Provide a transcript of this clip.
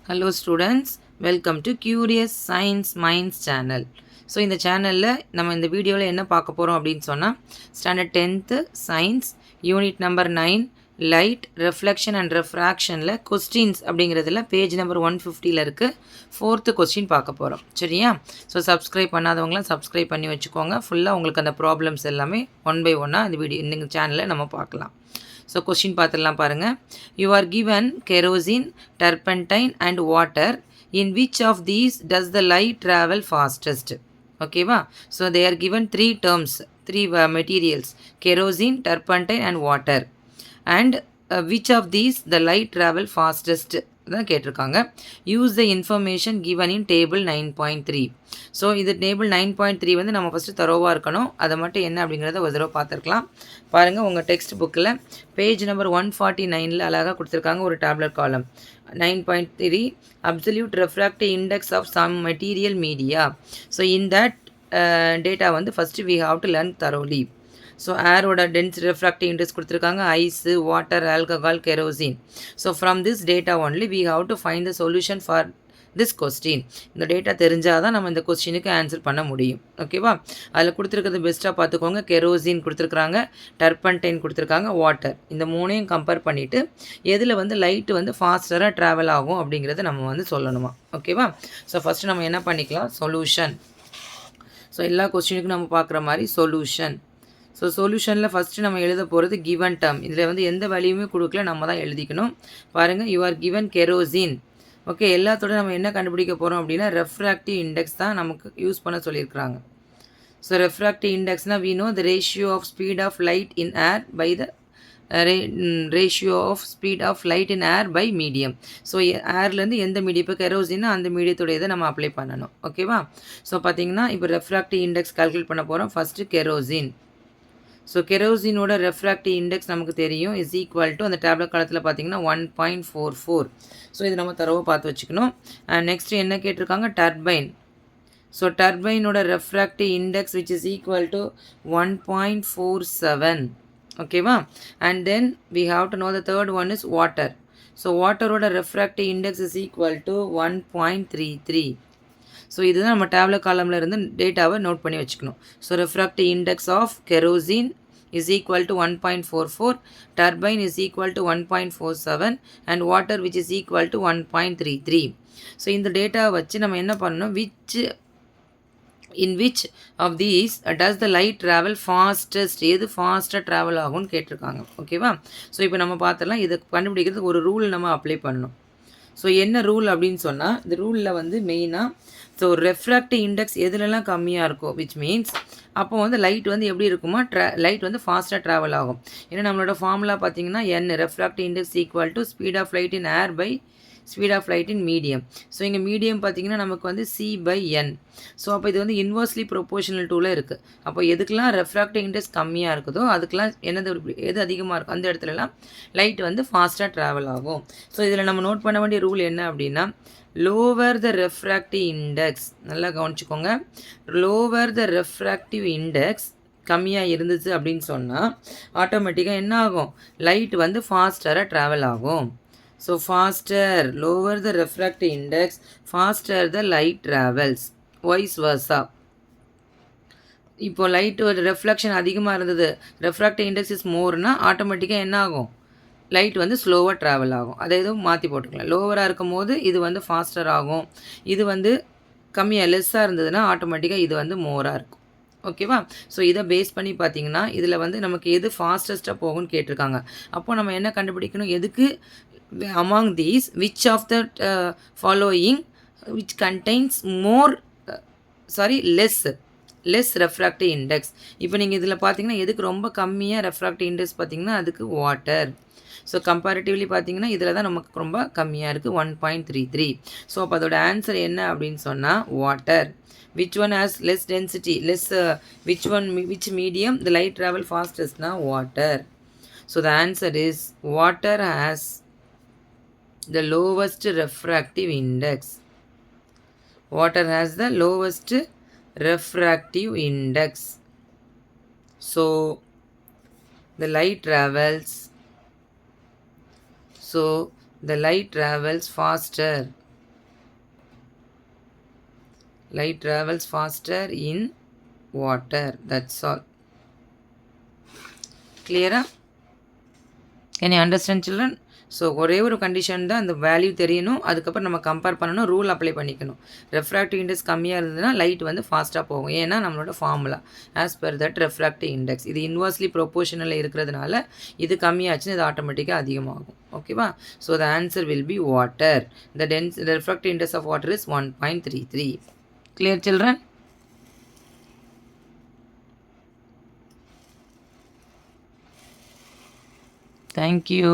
Hello students, welcome to Curious Science Minds channel. So இந்த சேனலில் நம்ம இந்த வீடியோவில் என்ன பார்க்க போகிறோம் அப்படின்னு சொன்னால் standard 10th science unit number 9 light reflection and ரெஃப்ராக்ஷனில் கொஸ்டின்ஸ் அப்படிங்கிறதுல பேஜ் நம்பர் 150ல் இருக்குது 4th கொஸ்டின் பார்க்க போகிறோம். சரியா? ஸோ சப்ஸ்கிரைப் பண்ணாதவங்களாம் சப்ஸ்கிரைப் பண்ணி வச்சுக்கோங்க. ஃபுல்லாக உங்களுக்கு அந்த ப்ராப்ளம்ஸ் எல்லாமே ஒன் பை ஒன்னாக இந்த வீடியோ இந்த சேனலில் நம்ம பார்க்கலாம். ஸோ கொஸ்டின் பார்த்துடலாம் பாருங்கள். You are given kerosene, turpentine and water. In which of these does the light travel fastest? ஓகேவா? So they are given three terms, three materials, kerosene, turpentine and water. And which of these the light travel fastest தான் கேட்டிருக்காங்க. Use the information given in table 9.3. So இது table 9.3 வந்து நம்ம first தரோவாக இருக்கணும். அதை மட்டும் என்ன அப்படிங்கிறத ஒரு தடவை பார்த்துருக்கலாம். பாருங்கள், உங்கள் டெக்ஸ்ட் புக்கில் பேஜ் நம்பர் 149ல் அழகாக கொடுத்துருக்காங்க ஒரு tablet column. 9.3 absolute refractive index of some material media. So in that data வந்து first we have to learn thoroughly. So ஏரோட டென்ஸ் ரெஃப்ராக்டிவ் இண்டெக்ஸ் கொடுத்துருக்காங்க, ice, water, alcohol, kerosene. So from this data only we have to find the solution for this question. இந்த data தெரிஞ்சால் தான் நம்ம இந்த கொஸ்டினுக்கு answer பண்ண முடியும். ஓகேவா? அதில் கொடுத்துருக்கிறது பெஸ்ட்டாக பார்த்துக்கோங்க. கெரோசின் கொடுத்துருக்குறாங்க, டர்பன்டைன் கொடுத்துருக்காங்க, வாட்டர். இந்த மூணையும் கம்பேர் பண்ணிவிட்டு எதில் வந்து லைட்டு வந்து ஃபாஸ்டராக ட்ராவல் ஆகும் அப்படிங்கிறத நம்ம வந்து சொல்லணுமா. ஓகேவா? ஸோ ஃபஸ்ட்டு நம்ம என்ன பண்ணிக்கலாம், சொல்யூஷன். ஸோ எல்லா கொஸ்டினுக்கும் நம்ம பார்க்குற மாதிரி சொல்யூஷன். ஸோ சொல்யூஷனில் ஃபஸ்ட்டு நம்ம எழுத போகிறது கிவன் டேர்ம். இதில் வந்து எந்த வேல்யூமே கொடுக்கல, நம்ம தான் எழுதிக்கணும். பாருங்கள், you are given kerosene. Okay, எல்லாத்தோட நம்ம என்ன கண்டுபிடிக்க போகிறோம் அப்படின்னா ரெஃப்ராக்டிவ் இண்டெக்ஸ் தான் நமக்கு யூஸ் பண்ண சொல்லியிருக்கிறாங்க. ஸோ ரெஃப்ராக்டிவ் இண்டெக்ஸ்னால் we know the ratio of speed of light in air by the ratio of speed of light in air by medium. So ஏர்லேருந்து எந்த மீடியம், இப்போ கெரோசின்னா அந்த மீடியத்தோட இதை நம்ம அப்ளை பண்ணணும். ஓகேவா? ஸோ பார்த்தீங்கன்னா இப்போ ரெஃப்ராக்டிவ் இண்டெக்ஸ் கால்குலேட் பண்ண போகிறோம். First kerosene. ஸோ கெரோசினோட ரெஃப்ராக்டிவ் இண்டெக்ஸ் நமக்கு தெரியும், இஸ் ஈக்குவல் டு அந்த டேப்லெட் காலத்தில் பார்த்தீங்கன்னா 1.44. ஸோ இது நம்ம தரவை பார்த்து வச்சுக்கணும். அண்ட் நெக்ஸ்ட்டு என்ன கேட்டிருக்காங்க, டர்பைன். ஸோ டர்பைனோட refractive index which is equal to 1.47. ஓகேவா? And then we have to know the third one is water. So வாட்டரோட refractive index is equal to 1.33. So இதுதான் நம்ம டேப்லெட் காலமில் இருந்து டேட்டாவை நோட் பண்ணி வச்சுக்கணும். So refractive index of kerosene is equal to 1.44, turbine is equal to 1.47 and water which is equal to 1.33. So இந்த டேட்டாவை வச்சு நம்ம என்ன பண்ணணும், in which of these does the light travel fastest, எது ஃபாஸ்ட்டாக ட்ராவல் ஆகும்னு கேட்டிருக்காங்க. ஓகேவா? ஸோ இப்போ நம்ம பார்த்துலாம், இதை கண்டுபிடிக்கிறதுக்கு ஒரு ரூல் நம்ம அப்ளை பண்ணணும். ஸோ என்ன ரூல் அப்படின்னு சொன்னால், இந்த ரூலில் வந்து மெயினாக ஸோ ரெஃப்ராக்டிவ் இண்டெக்ஸ் எதுலலாம் கம்மியாக இருக்கும், விச் மீன்ஸ் அப்போ வந்து லைட் வந்து எப்படி இருக்குமா, லைட் வந்து ஃபாஸ்ட்டாக ட்ராவல் ஆகும். ஏன்னா நம்மளோட ஃபார்முலா பார்த்தீங்கன்னா n refractive index equal to speed of light in air by speed of light in medium. So இங்கே மீடியம் பார்த்தீங்கன்னா நமக்கு வந்து c/n. ஸோ அப்போ இது வந்து இன்வர்ஸ்லி ப்ரொபோஷனல் டூவில் இருக்குது. அப்போ எதுக்கெல்லாம் ரெஃப்ராக்டிவ் இண்டெக்ஸ் கம்மியாக இருக்குதோ அதுக்கெல்லாம் எது அதிகமாக இருக்கும் அந்த இடத்துலலாம் லைட் வந்து ஃபாஸ்ட்டாக ட்ராவல் ஆகும். ஸோ இதில் நம்ம நோட் பண்ண வேண்டிய ரூல் என்ன அப்படின்னா, லோவர் த ரெஃப்ராக்டிவ் இண்டெக்ஸ், நல்லா கவனிச்சுக்கோங்க, லோவர் த ரெஃப்ராக்டிவ் இண்டெக்ஸ் கம்மியாக இருந்துச்சு அப்படின்னு சொன்னால் ஆட்டோமேட்டிக்காக என்ன ஆகும், லைட் வந்து ஃபாஸ்டராக ட்ராவல் ஆகும். So faster, lower the refractive index, faster the light travels, vice versa. இப்போ லைட்டோட ரெஃப்ளெக்ஷன் அதிகமாக இருந்தது, ரெஃப்ராக்டிவ் இண்டெக்ஸ் இஸ் மோர்னா ஆட்டோமேட்டிக்காக என்ன ஆகும், லைட் வந்து ஸ்லோவாக ட்ராவல் ஆகும். அதை எதுவும் மாற்றி போட்டுக்கலாம். லோவராக இருக்கும் போது இது வந்து ஃபாஸ்டர் ஆகும், இது வந்து கம்மியாக லெஸ்ஸாக இருந்ததுன்னா ஆட்டோமேட்டிக்காக இது வந்து மோராக இருக்கும். ஓகேவா? ஸோ இதை பேஸ் பண்ணி பார்த்தீங்கன்னா இதில் வந்து நமக்கு எது ஃபாஸ்டஸ்ட்டாக போகும்னு கேட்டிருக்காங்க. அப்போது நம்ம என்ன கண்டுபிடிக்கணும், எதுக்கு among these which of the following which contains more less refractive index. இப்போ நீங்கள் இதில் பார்த்தீங்கன்னா எதுக்கு ரொம்ப கம்மியாக ரெஃப்ராக்டிவ் இண்டெக்ஸ் பார்த்தீங்கன்னா அதுக்கு வாட்டர். ஸோ கம்பேரிட்டிவ்லி பார்த்தீங்கன்னா இதில் தான் நமக்கு ரொம்ப கம்மியாக இருக்குது, 1.33. ஸோ அப்போ அதோட ஆன்சர் என்ன அப்படின்னு சொன்னால் water. which one has less density, which medium the light travel fastest na water. So the answer is water has the lowest refractive index. Water has the lowest refractive index. So the light travels faster Light travels faster in water. That's all. Clear? Can you understand, children? So ஒரே ஒரு condition தான், அந்த value தெரியணும், அதுக்கப்புறம் நம்ம compare பண்ணணும், rule apply பண்ணிக்கணும். Refractive index கம்மியாக இருந்ததுன்னா லைட் வந்து ஃபாஸ்ட்டாக போகும். ஏன்னா நம்மளோட formula as per that refractive index இது இன்வர்ஸ்லி ப்ரொபோர்ஷனலில் இருக்கிறதுனால இது கம்மியாச்சுன்னு இது ஆட்டோமேட்டிக்காக அதிகமாகும். ஓகேவா? So the answer will be water. The refractive index of water is 1.33. Clear, children? Thank you.